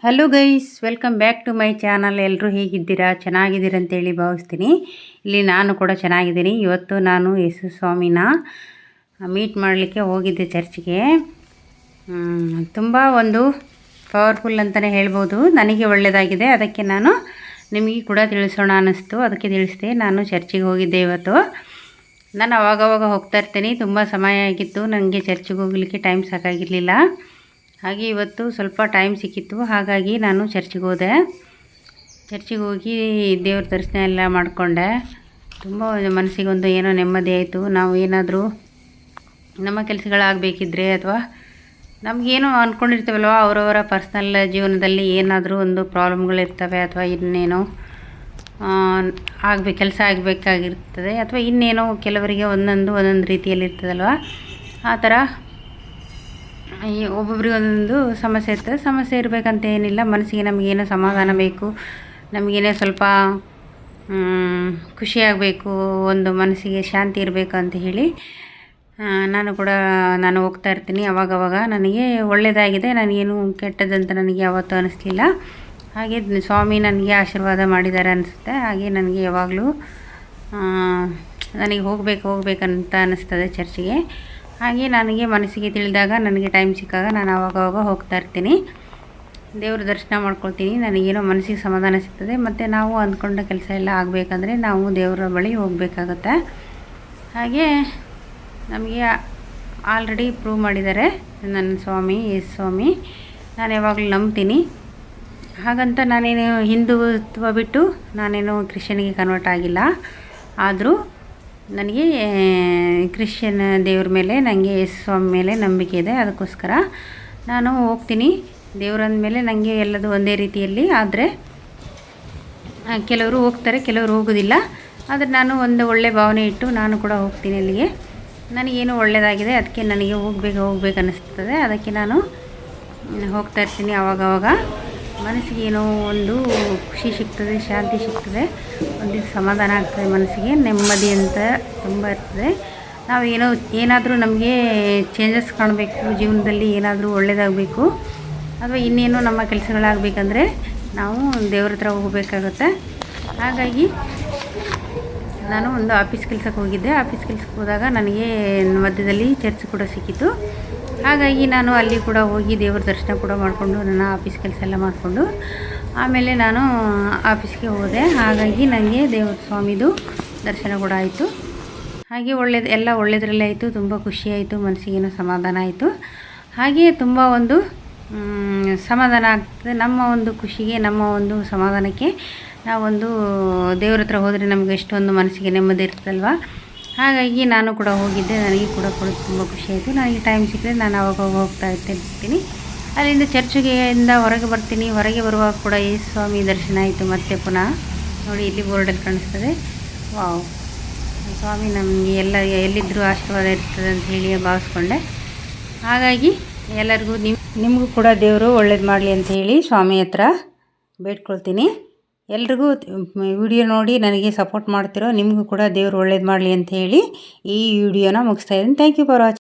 Hello guys, welcome back to my channel. ಎಲ್ಲರೂ ಹೇಗಿದ್ದೀರಾ? ಚೆನ್ನಾಗಿದ್ದೀರಾ ಅಂತೇಳಿ ಭಾವಿಸ್ತೀನಿ. ಇಲ್ಲಿ ನಾನು ಕೂಡ ಚೆನ್ನಾಗಿದ್ದೀನಿ. ಇವತ್ತು ನಾನು ಯೇಸು ಸ್ವಾಮಿನ ಮೀಟ್ ಮಾಡಲಿಕ್ಕೆ ಹೋಗಿದ್ದೆ ಚರ್ಚ್ಗೆ. ತುಂಬ ಒಂದು ಪವರ್ಫುಲ್ ಅಂತಲೇ ಹೇಳ್ಬೋದು. ನನಗೆ ಒಳ್ಳೆಯದಾಗಿದೆ. ಅದಕ್ಕೆ ನಾನು ನಿಮಗೆ ಕೂಡ ತಿಳಿಸೋಣ ಅನ್ನಿಸ್ತು, ಅದಕ್ಕೆ ತಿಳಿಸಿದೆ. ನಾನು ಚರ್ಚಿಗೆ ಹೋಗಿದ್ದೆ ಇವತ್ತು. ನಾನು ಅವಾಗವಾಗ ಹೋಗ್ತಾ ಇರ್ತೀನಿ. ತುಂಬ ಸಮಯ ಆಗಿತ್ತು, ನನಗೆ ಚರ್ಚಿಗೆ ಹೋಗಲಿಕ್ಕೆ ಟೈಮ್ ಸಾಕಾಗಿರಲಿಲ್ಲ. ಹಾಗೆ ಇವತ್ತು ಸ್ವಲ್ಪ ಟೈಮ್ ಸಿಕ್ಕಿತ್ತು, ಹಾಗಾಗಿ ನಾನು ಚರ್ಚಿಗೆ ಹೋದೆ. ಚರ್ಚಿಗೆ ಹೋಗಿ ದೇವ್ರ ದರ್ಶನ ಎಲ್ಲ ಮಾಡಿಕೊಂಡೆ. ತುಂಬ ಮನಸ್ಸಿಗೊಂದು ಏನೋ ನೆಮ್ಮದಿ ಆಯಿತು. ನಾವು ಏನಾದರೂ ನಮ್ಮ ಕೆಲಸಗಳಾಗಬೇಕಿದ್ರೆ ಅಥವಾ ನಮಗೇನೋ ಅಂದ್ಕೊಂಡಿರ್ತೀವಲ್ವ, ಅವರವರ ಪರ್ಸ್ನಲ್ ಜೀವನದಲ್ಲಿ ಏನಾದರೂ ಒಂದು ಪ್ರಾಬ್ಲಮ್ಗಳಿರ್ತವೆ, ಅಥವಾ ಇನ್ನೇನೋ ಕೆಲಸ ಆಗಬೇಕಾಗಿರ್ತದೆ, ಅಥವಾ ಇನ್ನೇನೋ ಕೆಲವರಿಗೆ ಒಂದೊಂದು ರೀತಿಯಲ್ಲಿರ್ತದಲ್ವ. ಆ ಥರ ಒಬ್ಬೊಬ್ರಿಗೆ ಒಂದೊಂದು ಸಮಸ್ಯೆ ಇರ್ತದೆ. ಸಮಸ್ಯೆ ಇರಬೇಕಂತ ಏನಿಲ್ಲ, ಮನಸ್ಸಿಗೆ ನಮಗೇನೋ ಸಮಾಧಾನ ಬೇಕು, ನಮಗೇನೋ ಸ್ವಲ್ಪ ಖುಷಿಯಾಗಬೇಕು, ಒಂದು ಮನಸ್ಸಿಗೆ ಶಾಂತಿ ಇರಬೇಕು ಅಂತ ಹೇಳಿ ನಾನು ಹೋಗ್ತಾ ಇರ್ತೀನಿ. ಅವಾಗವಾಗ ನನಗೆ ಒಳ್ಳೆಯದಾಗಿದೆ. ನನಗೇನು ಕೆಟ್ಟದಂತ ನನಗೆ ಯಾವತ್ತೂ ಅನ್ನಿಸ್ಲಿಲ್ಲ. ಹಾಗೆ ಸ್ವಾಮಿ ನನಗೆ ಆಶೀರ್ವಾದ ಮಾಡಿದ್ದಾರೆ ಅನಿಸುತ್ತೆ. ಹಾಗೆ ನನಗೆ ಯಾವಾಗಲೂ ನನಗೆ ಹೋಗ್ಬೇಕಂತ ಅನ್ನಿಸ್ತದೆ ಚರ್ಚಿಗೆ. ಹಾಗೆ ನನಗೆ ಮನಸ್ಸಿಗೆ ತಿಳಿದಾಗ, ನನಗೆ ಟೈಮ್ ಸಿಕ್ಕಾಗ ನಾನು ಆವಾಗವಾಗ ಹೋಗ್ತಾ ಇರ್ತೀನಿ. ದೇವ್ರ ದರ್ಶನ ಮಾಡ್ಕೊಳ್ತೀನಿ. ನನಗೇನೋ ಮನಸ್ಸಿಗೆ ಸಮಾಧಾನ ಸಿಗ್ತದೆ. ಮತ್ತು ನಾವು ಅಂದ್ಕೊಂಡ ಕೆಲಸ ಎಲ್ಲ ಆಗಬೇಕಂದ್ರೆ ನಾವು ದೇವರ ಬಳಿ ಹೋಗಬೇಕಾಗತ್ತೆ. ಹಾಗೆ ನಮಗೆ ಆಲ್ರೆಡಿ ಪ್ರೂವ್ ಮಾಡಿದ್ದಾರೆ ನನ್ನ ಸ್ವಾಮಿ, ಯೇಸು ಸ್ವಾಮಿ. ನಾನು ಯಾವಾಗಲೂ ನಂಬ್ತೀನಿ. ಹಾಗಂತ ನಾನೇನು ಹಿಂದುತ್ವ ಬಿಟ್ಟು ನಾನೇನು ಕ್ರಿಶ್ಚಿಯನ್ಗೆ ಕನ್ವರ್ಟ್ ಆಗಿಲ್ಲ. ಆದರೂ ನನಗೆ ಕ್ರಿಶ್ಚಿಯನ್ ದೇವ್ರ ಮೇಲೆ, ನನಗೆ ಯೇಸು ಸ್ವಾಮಿ ಮೇಲೆ ನಂಬಿಕೆ ಇದೆ. ಅದಕ್ಕೋಸ್ಕರ ನಾನು ಹೋಗ್ತೀನಿ. ದೇವ್ರಂದ ಮೇಲೆ ನನಗೆ ಎಲ್ಲದು ಒಂದೇ ರೀತಿಯಲ್ಲಿ. ಆದರೆ ಕೆಲವರು ಹೋಗ್ತಾರೆ, ಕೆಲವರು ಹೋಗೋದಿಲ್ಲ. ಆದರೆ ನಾನು ಒಂದು ಒಳ್ಳೆಯ ಭಾವನೆ ಇಟ್ಟು ನಾನು ಕೂಡ ಹೋಗ್ತೀನಿ ಅಲ್ಲಿಗೆ. ನನಗೇನು ಒಳ್ಳೆಯದಾಗಿದೆ, ಅದಕ್ಕೆ ನನಗೆ ಹೋಗ್ಬೇಕು ಅನ್ನಿಸ್ತದೆ. ಅದಕ್ಕೆ ನಾನು ಹೋಗ್ತಾ ಇರ್ತೀನಿ. ಆವಾಗವಾಗ ಮನಸ್ಸಿಗೆ ಏನೋ ಒಂದು ಖುಷಿ ಸಿಗ್ತದೆ, ಶಾಂತಿ ಸಿಗ್ತದೆ, ಒಂದು ಸಮಾಧಾನ ಆಗ್ತದೆ, ಮನಸ್ಸಿಗೆ ನೆಮ್ಮದಿ ಅಂತ ತುಂಬ ಇರ್ತದೆ. ನಾವು ಏನಾದರೂ ನಮಗೆ ಚೇಂಜಸ್ ಕಾಣಬೇಕು ಜೀವನದಲ್ಲಿ, ಏನಾದರೂ ಒಳ್ಳೆಯದಾಗಬೇಕು, ಅಥವಾ ಇನ್ನೇನೋ ನಮ್ಮ ಕೆಲಸಗಳಾಗಬೇಕಂದ್ರೆ ನಾವು ದೇವ್ರ ಹತ್ರ ಹೋಗಬೇಕಾಗತ್ತೆ. ಹಾಗಾಗಿ ನಾನು ಒಂದು ಆಫೀಸ್ ಕೆಲಸಕ್ಕೆ ಹೋಗಿದ್ದೆ. ಆಫೀಸ್ ಕೆಲಸಕ್ಕೆ ಹೋದಾಗ ನನಗೆ ಮಧ್ಯದಲ್ಲಿ ಚರ್ಚ್ ಕೂಡ ಸಿಕ್ಕಿತು. ಹಾಗಾಗಿ ನಾನು ಅಲ್ಲಿ ಕೂಡ ಹೋಗಿ ದೇವ್ರ ದರ್ಶನ ಕೂಡ ಮಾಡಿಕೊಂಡು, ನನ್ನ ಆಫೀಸ್ ಕೆಲಸ ಎಲ್ಲ ಮಾಡಿಕೊಂಡು ಆಮೇಲೆ ನಾನು ಆಫೀಸ್ಗೆ ಹೋದೆ. ಹಾಗಾಗಿ ನನಗೆ ದೇವ್ರ ಸ್ವಾಮಿದು ದರ್ಶನ ಕೂಡ ಆಯಿತು. ಹಾಗೆ ಎಲ್ಲ ಒಳ್ಳೆಯದರಲ್ಲೇ ಆಯಿತು. ತುಂಬ ಖುಷಿಯಾಯಿತು, ಮನಸ್ಸಿಗೇನೋ ಸಮಾಧಾನ ಆಯಿತು. ಹಾಗೆ ತುಂಬ ಒಂದು ಸಮಾಧಾನ ಆಗ್ತದೆ. ನಮ್ಮ ಒಂದು ಖುಷಿಗೆ, ನಮ್ಮ ಒಂದು ಸಮಾಧಾನಕ್ಕೆ ನಾವೊಂದು ದೇವ್ರ ಹತ್ರ ಹೋದರೆ ನಮಗೆ ಎಷ್ಟೊಂದು ಮನಸ್ಸಿಗೆ ನೆಮ್ಮದಿ ಇರ್ತದಲ್ವ. ಹಾಗಾಗಿ ನಾನು ಕೂಡ ಹೋಗಿದ್ದೆ. ನನಗೆ ಕೂಡ ತುಂಬ ಖುಷಿಯಾಯಿತು. ನನಗೆ ಟೈಮ್ ಸಿಕ್ಕರೆ ನಾನು ಅವಾಗ ಹೋಗ್ತಾ ಇರ್ತೀನಿ. ಅಲ್ಲಿಂದ ಚರ್ಚಿಗೆಯಿಂದ ಹೊರಗೆ ಬರ್ತೀನಿ. ಹೊರಗೆ ಬರುವಾಗ ಕೂಡ ಯೇಸು ಸ್ವಾಮಿ ದರ್ಶನ ಆಯಿತು. ಮತ್ತೆ ಪುನಃ ನೋಡಿ, ಇಲ್ಲಿ ಬೋರ್ಡಲ್ಲಿ ಕಾಣಿಸ್ತದೆ. ವಾವ್, ಸ್ವಾಮಿ ನಮಗೆ ಎಲ್ಲಿದ್ದರೂ ಆಶೀರ್ವಾದ ಇರ್ತದೆ ಅಂತ ಹೇಳಿ ಭಾವಿಸ್ಕೊಂಡೆ. ಹಾಗಾಗಿ ಎಲ್ಲರಿಗೂ ನಿಮಗೂ ಕೂಡ ದೇವರು ಒಳ್ಳೇದು ಮಾಡಲಿ ಅಂತ ಹೇಳಿ ಸ್ವಾಮಿ ಹತ್ರ ಬೇಡ್ಕೊಳ್ತೀನಿ. ಎಲ್ರಿಗೂ ವಿಡಿಯೋ ನೋಡಿ ನನಗೆ ಸಪೋರ್ಟ್ ಮಾಡ್ತಿರೋ ನಿಮಗೂ ಕೂಡ ದೇವರು ಒಳ್ಳೇದು ಮಾಡಲಿ ಅಂತ ಹೇಳಿ ಈ ವಿಡಿಯೋನ ಮುಗಿಸ್ತಾ ಇದ್ದೀನಿ. Thank you for watching.